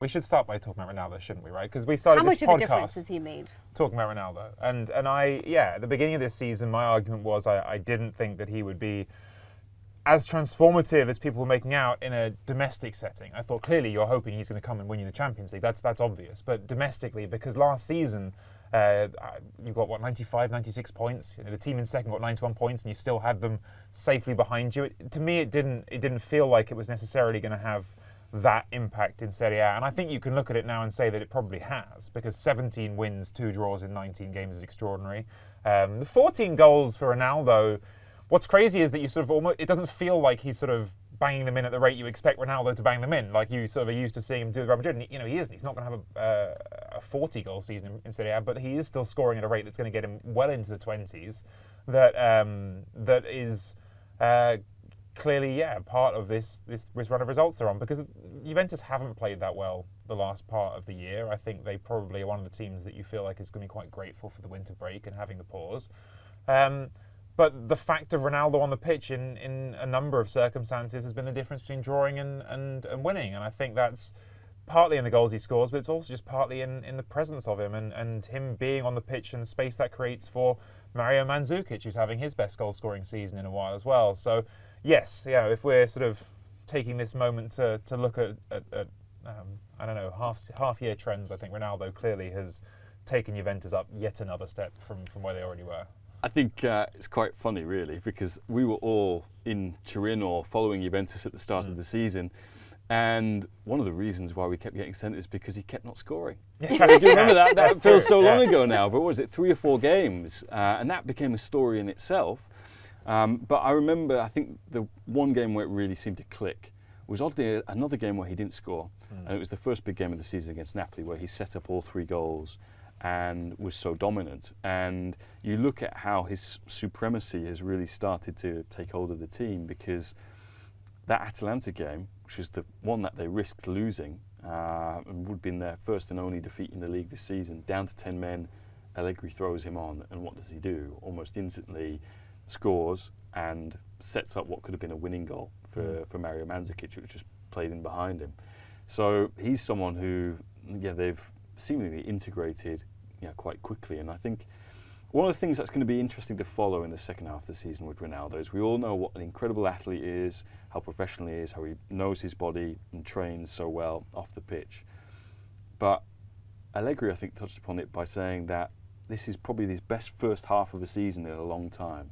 We should start by talking about Ronaldo, shouldn't we, right? Because we started this podcast... How much of a difference has he made? Talking about Ronaldo. And at the beginning of this season, my argument was I didn't think that he would be as transformative as people were making out in a domestic setting. I thought, clearly, you're hoping he's going to come and win you the Champions League. That's obvious. But domestically, because last season, you got, 95, 96 points? The team in second got 91 points, and you still had them safely behind you. To me, it didn't feel like it was necessarily going to have that impact in Serie A. And I think you can look at it now and say that it probably has, because 17 wins, 2 draws in 19 games is extraordinary. The 14 goals for Ronaldo, what's crazy is that you sort of almost, it doesn't feel like he's sort of banging them in at the rate you expect Ronaldo to bang them in, like you sort of are used to seeing him do with Real Madrid. And, he isn't. He's not going to have a 40-goal season in Serie A, but he is still scoring at a rate that's going to get him well into the 20s. That is clearly, part of this run of results they're on, because Juventus haven't played that well the last part of the year. I think they probably are one of the teams that you feel like is going to be quite grateful for the winter break and having the pause. But the fact of Ronaldo on the pitch in a number of circumstances has been the difference between drawing and winning. And I think that's partly in the goals he scores, but it's also just partly in the presence of him and him being on the pitch and the space that creates for Mario Mandzukic, who's having his best goal-scoring season in a while as well. So, yes, if we're sort of taking this moment to look at I don't know, half-year trends, I think Ronaldo clearly has taken Juventus up yet another step from where they already were. I think it's quite funny, really, because we were all in Turin or following Juventus at the start of the season, and one of the reasons why we kept getting sent is because he kept not scoring. Do you remember that? That feels so long ago now, but what was it, 3 or 4 games? And that became a story in itself. But I remember, I think the one game where it really seemed to click was oddly another game where he didn't score. And it was the first big game of the season against Napoli, where he set up all 3 goals and was so dominant. And you look at how his supremacy has really started to take hold of the team, because that Atalanta game, which was the one that they risked losing, and would have been their first and only defeat in the league this season, down to 10 men, Allegri throws him on, and what does he do? Almost instantly scores and sets up what could have been a winning goal for Mario Mandzukic, which just played in behind him. So he's someone who, they've seemingly integrated quite quickly. And I think one of the things that's going to be interesting to follow in the second half of the season with Ronaldo is we all know what an incredible athlete he is, how professional he is, how he knows his body and trains so well off the pitch. But Allegri, I think, touched upon it by saying that this is probably his best first half of a season in a long time.